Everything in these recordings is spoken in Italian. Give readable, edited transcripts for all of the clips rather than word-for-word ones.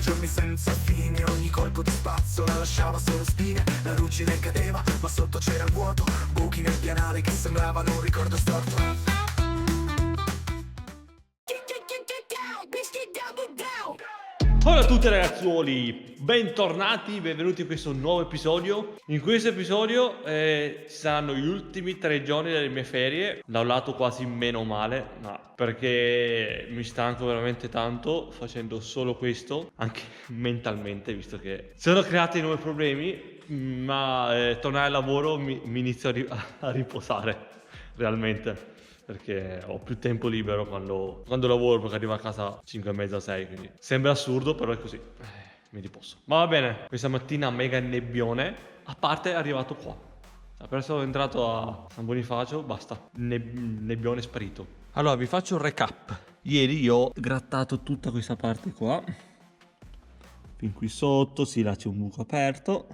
giorni senza fine, ogni colpo di spazzo la lasciava solo spine. La ruggine cadeva, ma sotto c'era il vuoto, buchi nel pianale che sembravano un ricordo storto. Ciao a tutti ragazzuoli, bentornati, benvenuti in questo nuovo episodio. In questo episodio ci saranno gli ultimi 3 giorni delle mie ferie. Da un lato quasi meno male, ma perché mi stanco veramente tanto facendo solo questo, anche mentalmente, visto che si sono creati nuovi problemi, ma tornare al lavoro mi inizio a riposare realmente. Perché ho più tempo libero quando lavoro, perché arrivo a casa 5:30, 6, quindi sembra assurdo, però è così, mi riposo. Ma va bene, questa mattina mega nebbione, a parte è arrivato qua. Adesso sono entrato a San Bonifacio, basta, nebbione sparito. Allora vi faccio un recap. Ieri io ho grattato tutta questa parte qua, fin qui sotto, sì, là c'è un buco aperto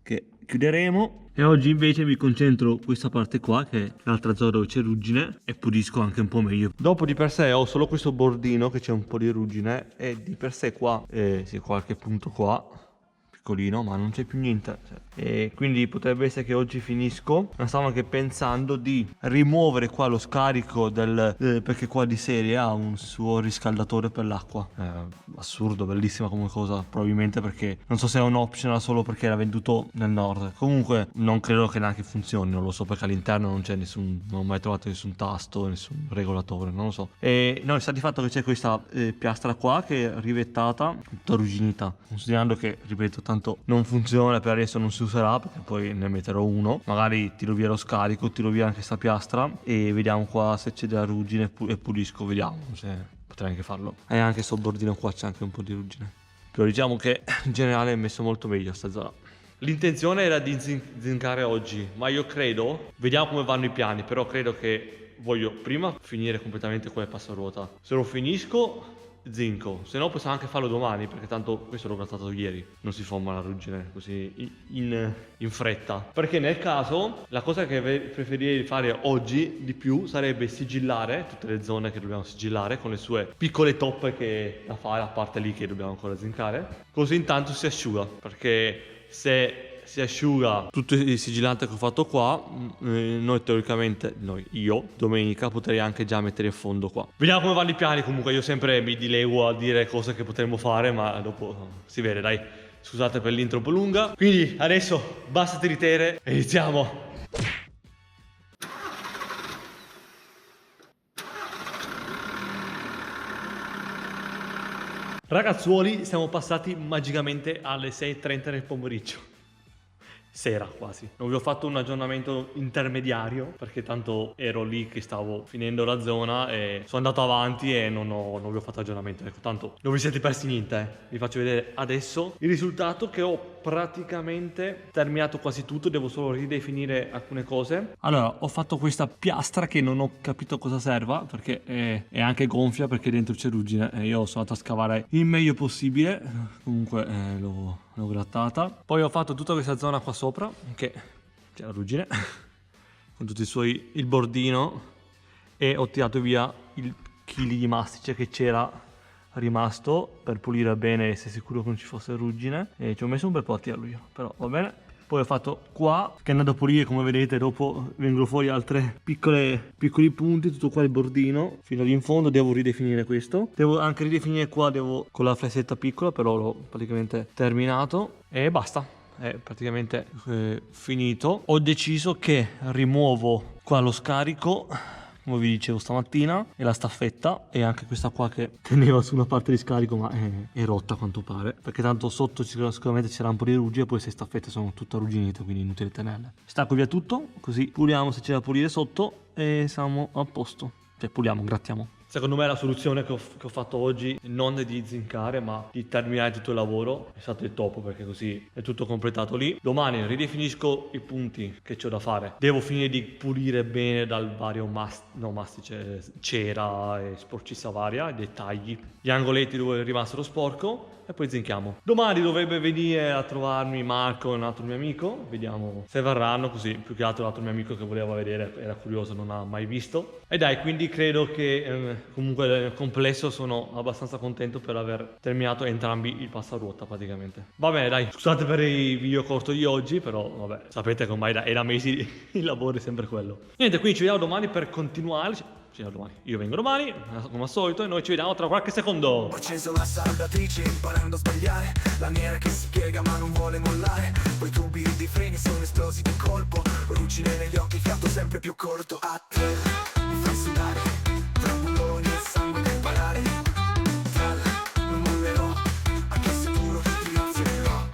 che chiuderemo. E oggi invece mi concentro questa parte qua, che è l'altra zona dove c'è ruggine, e pulisco anche un po' meglio. Dopo di per sé ho solo questo bordino che c'è un po' di ruggine, e di per sé qua sì, qualche punto qua piccolino, ma non c'è più niente, e quindi potrebbe essere che oggi finisco. Ma stavo anche pensando di rimuovere qua lo scarico perché qua di serie ha un suo riscaldatore per l'acqua. Assurdo, bellissima come cosa, probabilmente perché non so se è un optional solo perché era venduto nel nord. Comunque non credo che neanche funzioni, non lo so, perché all'interno non c'è non ho mai trovato nessun tasto, nessun regolatore, non lo so. E no, sta di fatto che c'è questa piastra qua che è rivettata, tutta arrugginita, considerando che, ripeto, tanto non funziona, per adesso non si userà, perché poi ne metterò uno. Magari tiro via lo scarico, tiro via anche sta piastra e vediamo qua se c'è della ruggine e pulisco, vediamo se potrei anche farlo. E anche sto bordino qua c'è anche un po' di ruggine, però diciamo che in generale è messo molto meglio sta zona. L'intenzione era di zincare oggi, ma io credo, vediamo come vanno i piani, però credo che voglio prima finire completamente quel passaruota. Se lo finisco zinco, se no possiamo anche farlo domani, perché tanto questo l'ho grattato ieri, non si forma la ruggine così in fretta. Perché nel caso la cosa che preferirei fare oggi di più sarebbe sigillare tutte le zone che dobbiamo sigillare con le sue piccole toppe che da fare, a parte lì che dobbiamo ancora zincare, così intanto si asciuga, perché se si asciuga tutto il sigillante che ho fatto qua, noi teoricamente, io domenica potrei anche già mettere il fondo qua. Vediamo come vanno i piani. Comunque io sempre mi dilego a dire cose che potremmo fare, ma dopo si vede, dai. Scusate per l'intro un po' lunga. Quindi adesso basta tiritere e iniziamo. Ragazzuoli, siamo passati magicamente alle 6:30 del pomeriggio. Sera quasi. Non vi ho fatto un aggiornamento intermediario perché tanto ero lì che stavo finendo la zona e sono andato avanti e non vi ho fatto aggiornamento. Ecco, tanto non vi siete persi niente. Vi faccio vedere adesso il risultato, che ho praticamente terminato quasi tutto. Devo solo ridefinire alcune cose. Allora, ho fatto questa piastra che non ho capito cosa serva, perché è anche gonfia, perché dentro c'è ruggine e io sono andato a scavare il meglio possibile. Comunque l'ho grattata. Poi ho fatto tutta questa zona qua sopra, che c'è la ruggine con tutti il bordino, e ho tirato via il chili di mastice che c'era rimasto per pulire bene e essere sicuro che non ci fosse ruggine, e ci ho messo un bel po' a tirarlo io, però va bene. Poi ho fatto qua, che andando a pulire, come vedete dopo vengono fuori altre piccoli punti, tutto qua il bordino fino lì in fondo. Devo ridefinire questo, devo anche ridefinire qua, con la flessetta piccola, però l'ho praticamente terminato e basta, è praticamente finito. Ho deciso che rimuovo qua lo scarico, come vi dicevo stamattina, e la staffetta, e anche questa qua che teneva su una parte di scarico, ma è rotta a quanto pare, perché tanto sotto sicuramente c'era un po' di ruggine, poi queste staffette sono tutte arrugginite, quindi inutile tenerle. Stacco via tutto, così puliamo se c'è da pulire sotto e siamo a posto. Cioè puliamo, grattiamo. Secondo me la soluzione che ho fatto oggi non è di zincare, ma di terminare tutto il lavoro, è stato il top, perché così è tutto completato lì. Domani ridefinisco i punti che c'ho da fare. Devo finire di pulire bene dal vario mastice, cera e sporcizia varia, i dettagli, gli angoletti dove è rimasto lo sporco. e poi zinchiamo. Domani dovrebbe venire a trovarmi Marco e un altro mio amico, vediamo se verranno, così più che altro l'altro mio amico che voleva vedere, era curioso, non ha mai visto. E dai, quindi credo che comunque nel complesso sono abbastanza contento per aver terminato entrambi il passaruota praticamente. Va bene dai, scusate per il video corto di oggi, però vabbè, sapete che ormai è da mesi il lavoro è sempre quello. Niente, quindi ci vediamo domani per continuare. Ci vediamo domani. Io vengo domani, come al solito, e noi ci vediamo tra qualche secondo. Ho acceso la saldatrice imparando a sbagliare, la nera che si piega ma non vuole mollare, poi i tubi di freni sono esplosi di colpo, ruggine negli occhi, fiato sempre più corto. A te mi fai sudare, tra bulloni e sangue che parare, non mollerò, anche se duro ti rialzerò,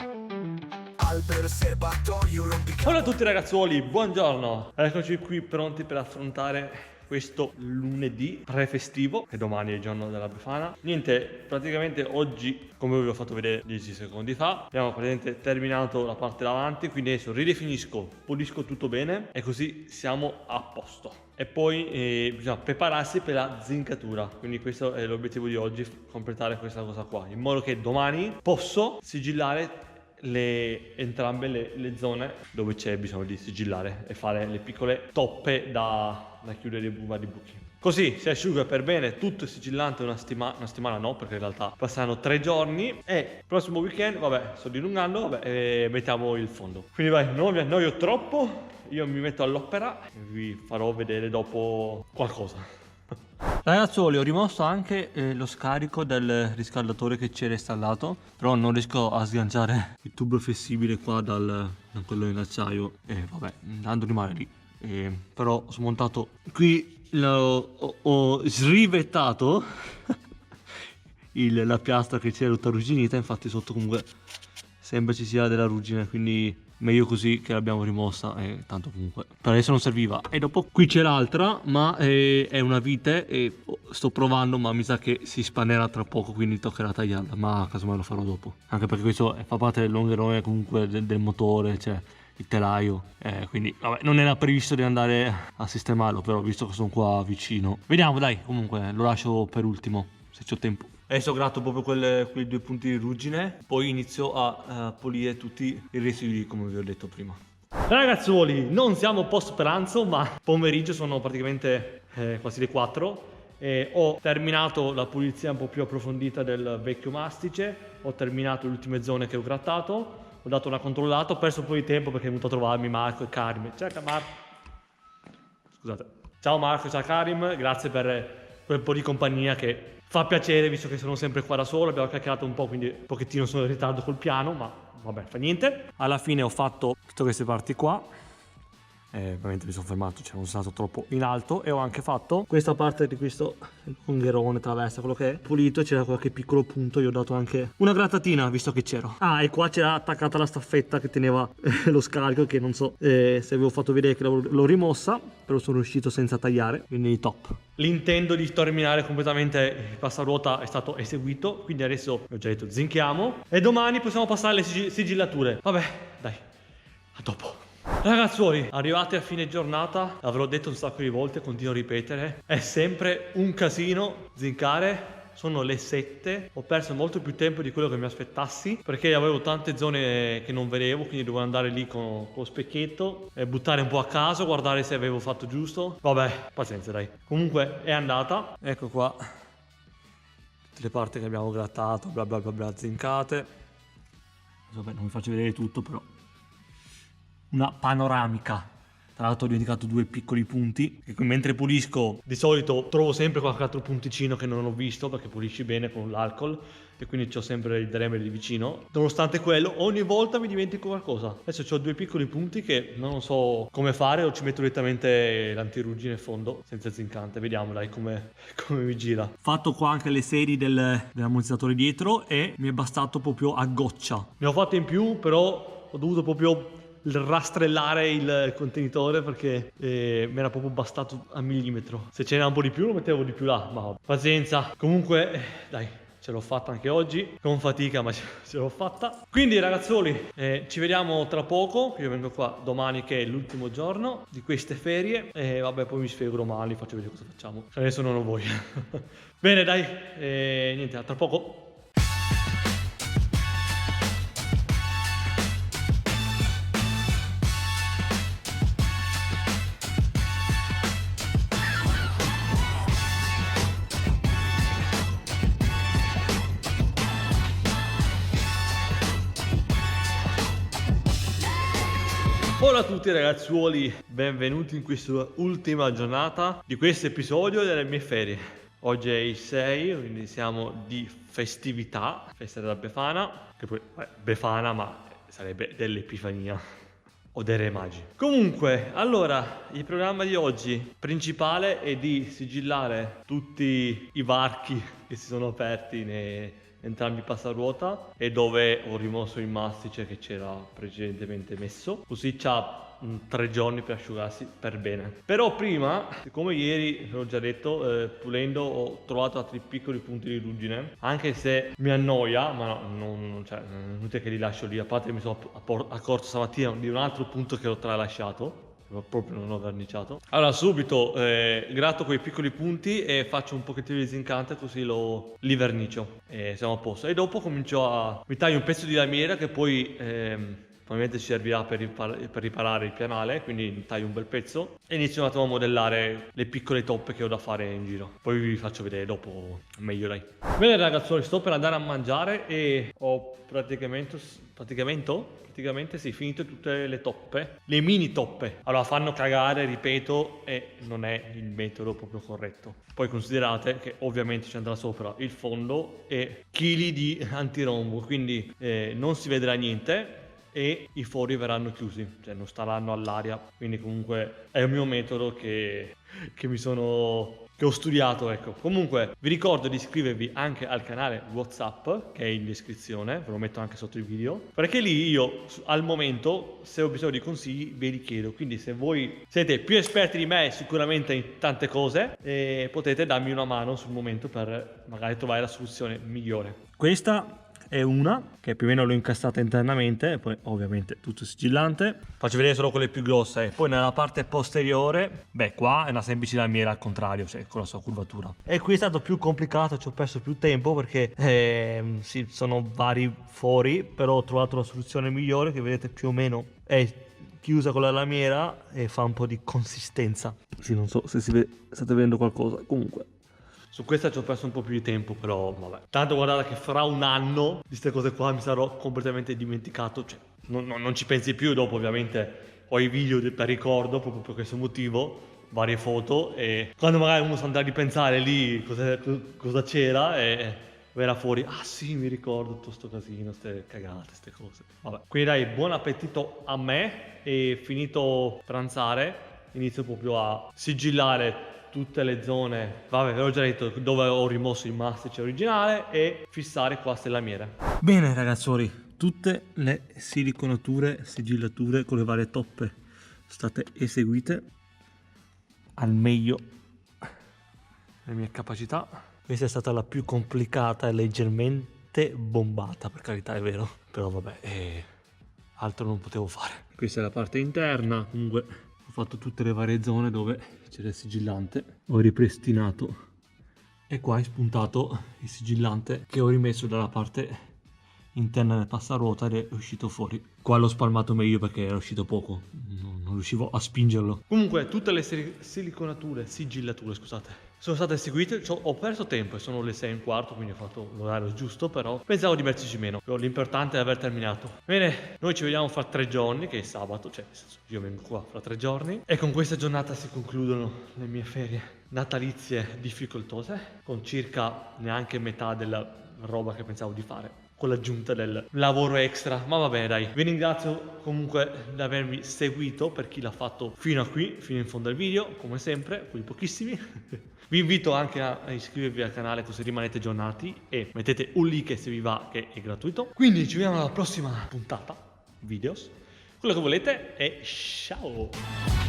albero serbatoio rompicapo. Ciao a tutti ragazzuoli, buongiorno. Eccoci qui pronti per affrontare questo lunedì prefestivo, che domani è il giorno della Befana. Niente, praticamente oggi, come vi ho fatto vedere 10 secondi fa, abbiamo praticamente terminato la parte davanti, quindi adesso ridefinisco, pulisco tutto bene e così siamo a posto. E poi bisogna prepararsi per la zincatura, quindi questo è l'obiettivo di oggi, completare questa cosa qua, in modo che domani posso sigillare entrambe le zone dove c'è bisogno di sigillare e fare le piccole toppe da chiudere i vari buchi. Così si asciuga per bene tutto sigillante una settimana no, perché in realtà passeranno 3 giorni e il prossimo weekend, vabbè, sto dilungando, vabbè, mettiamo il fondo. Quindi vai, non vi annoio troppo, io mi metto all'opera e vi farò vedere dopo qualcosa. Ragazzuoli, ho rimosso anche lo scarico del riscaldatore che c'era installato, però non riesco a sganciare il tubo flessibile qua da quello in acciaio e vabbè, andando rimane lì. Però ho smontato qui, ho srivettato la piastra che c'era tutta arrugginita, infatti sotto comunque sembra ci sia della ruggine, quindi meglio così che l'abbiamo rimossa e tanto comunque per adesso non serviva. E dopo qui c'è l'altra, ma è una vite e sto provando, ma mi sa che si spannerà tra poco, quindi toccherà tagliarla, ma casomai lo farò dopo, anche perché questo fa parte del longherone comunque del motore, cioè il telaio, quindi vabbè, non era previsto di andare a sistemarlo, però visto che sono qua vicino, vediamo dai, comunque lo lascio per ultimo se c'ho tempo. Adesso gratto proprio quei 2 punti di ruggine, poi inizio a pulire tutti i residui come vi ho detto prima. Ragazzuoli, non siamo post pranzo, ma pomeriggio, sono praticamente quasi le 4 e ho terminato la pulizia un po' più approfondita del vecchio mastice, ho terminato le ultime zone che ho grattato, ho dato una controllata, ho perso un po' di tempo perché è venuto a trovarmi Marco e Karim. Ciao Marco. Scusate. Ciao Marco, ciao Karim, grazie per quel po' di compagnia che fa piacere visto che sono sempre qua da solo, abbiamo chiacchierato un po', quindi un pochettino sono in ritardo col piano, ma vabbè, fa niente. Alla fine ho fatto tutte queste parti qua. Ovviamente mi sono fermato, cioè non sono stato troppo in alto, e ho anche fatto questa parte di questo longherone traversa, quello che è pulito, c'era qualche piccolo punto, io ho dato anche una grattatina visto che c'ero. Ah, e qua c'era attaccata la staffetta che teneva lo scarico, che non so se avevo fatto vedere che l'ho rimossa, però sono riuscito senza tagliare, quindi top. L'intento di terminare completamente il passaruota è stato eseguito, quindi adesso ho già detto zinchiamo e domani possiamo passare alle sigillature. Vabbè, dai, a dopo. Ragazzuoli, arrivati a fine giornata, l'avrò detto un sacco di volte, continuo a ripetere, è sempre un casino zincare. Sono le 7, ho perso molto più tempo di quello che mi aspettassi perché avevo tante zone che non vedevo, quindi dovevo andare lì con lo specchietto e buttare un po' a caso, guardare se avevo fatto giusto. Vabbè, pazienza dai. Comunque è andata. Ecco qua tutte le parti che abbiamo grattato, bla bla bla bla, zincate. Vabbè, non vi faccio vedere tutto, però una panoramica. Tra l'altro ho dimenticato 2 piccoli punti che mentre pulisco di solito trovo sempre qualche altro punticino che non ho visto, perché pulisci bene con l'alcol e quindi ho sempre il Dremel di vicino. Nonostante quello ogni volta mi dimentico qualcosa. Adesso ho 2 piccoli punti che non so come fare, o ci metto direttamente l'antiruggine fondo senza zincante, vediamo dai come mi gira. Fatto qua anche le sedi dell'ammortizzatore dietro e mi è bastato proprio a goccia. Ne ho fatte in più, però ho dovuto proprio rastrellare il contenitore perché mi era proprio bastato a millimetro. Se ce n'era un po' di più lo mettevo di più là, ma pazienza. Comunque dai, ce l'ho fatta anche oggi, con fatica, ma ce l'ho fatta. Quindi ragazzoli, ci vediamo tra poco. Io vengo qua domani che è l'ultimo giorno di queste ferie e vabbè, poi mi sfego domani, faccio vedere cosa facciamo. Adesso non ho voglia. Bene dai, niente, a tra poco. Hola a tutti ragazzuoli, benvenuti in questa ultima giornata di questo episodio delle mie ferie. Oggi è il 6, quindi siamo di festività, festa della Befana, che poi Befana ma sarebbe dell'Epifania o dei Re Magi. Comunque, allora, il programma di oggi principale è di sigillare tutti i varchi che si sono aperti entrambi i passaruota e dove ho rimosso il mastice che c'era precedentemente messo, così c'ha 3 giorni per asciugarsi per bene. Però prima, siccome ieri l'ho già detto, pulendo ho trovato altri piccoli punti di ruggine, anche se mi annoia, ma no, non è inutile che li lascio lì, a parte che mi sono accorto stamattina di un altro punto che l'ho tralasciato, proprio non ho verniciato. Allora subito gratto quei piccoli punti e faccio un pochettino di zincante, così li vernicio e siamo a posto. E dopo mi taglio un pezzo di lamiera che poi probabilmente ci servirà per riparare il pianale, quindi taglio un bel pezzo e inizio un attimo a modellare le piccole toppe che ho da fare in giro. Poi vi faccio vedere dopo meglio dai. Bene ragazzi, sto per andare a mangiare e ho praticamente sì, finito tutte le toppe, le mini toppe. Allora fanno cagare, ripeto, e non è il metodo proprio corretto. Poi considerate che ovviamente ci andrà sopra il fondo e chili di antirombo, quindi non si vedrà niente e i fori verranno chiusi, cioè non staranno all'aria. Quindi comunque è un mio metodo che ho studiato, ecco. Comunque vi ricordo di iscrivervi anche al canale WhatsApp che è in descrizione, ve lo metto anche sotto il video, perché lì io al momento, se ho bisogno di consigli, ve li chiedo. Quindi se voi siete più esperti di me sicuramente in tante cose, potete darmi una mano sul momento per magari trovare la soluzione migliore. Questa è una che più o meno l'ho incastrata internamente e poi ovviamente tutto sigillante. Faccio vedere solo quelle più grosse. Poi nella parte posteriore, qua è una semplice lamiera al contrario, cioè con la sua curvatura. E qui è stato più complicato, ci ho perso più tempo perché sì, sono vari fori, però ho trovato la soluzione migliore che vedete più o meno è chiusa con la lamiera e fa un po' di consistenza. Sì, non so se state vedendo qualcosa, comunque su questa ci ho perso un po' più di tempo, però vabbè. Tanto guardate che fra un anno di queste cose qua mi sarò completamente dimenticato, cioè non ci pensi più. Dopo ovviamente ho i video per ricordo, proprio per questo motivo, varie foto, e quando magari uno sa andare a ripensare lì cosa c'era e verrà fuori, ah sì, mi ricordo tutto sto casino, ste cagate, ste cose. Vabbè, quindi dai, buon appetito a me, e finito pranzare inizio proprio a sigillare tutte le zone, vabbè ve l'ho già detto, dove ho rimosso il mastice originale, e fissare qua ste lamiere. Bene ragazzoli, tutte le siliconature, sigillature con le varie toppe state eseguite al meglio delle mie capacità. Questa è stata la più complicata e leggermente bombata, per carità è vero, però vabbè, altro non potevo fare. Questa è la parte interna, comunque ho fatto tutte le varie zone dove c'era il sigillante, ho ripristinato e qua è spuntato il sigillante che ho rimesso dalla parte interna del passaruota ed è uscito fuori. Qua l'ho spalmato meglio perché era uscito poco, non riuscivo a spingerlo. Comunque tutte le sigillature, scusate, sono state eseguite. Ho perso tempo e sono le 6:15, quindi ho fatto l'orario giusto, però pensavo di metterci meno. Però l'importante è aver terminato. Bene, noi ci vediamo fra 3 giorni, che è sabato, cioè nel senso, io vengo qua fra 3 giorni, e con questa giornata si concludono le mie ferie natalizie difficoltose, con circa neanche metà della roba che pensavo di fare, con l'aggiunta del lavoro extra. Ma vabbè dai, vi ringrazio comunque di avermi seguito, per chi l'ha fatto fino a qui, fino in fondo al video, come sempre, quelli pochissimi. Vi invito anche a iscrivervi al canale così rimanete aggiornati e mettete un like se vi va, che è gratuito. Quindi ci vediamo alla prossima puntata, videos, quello che volete, e ciao!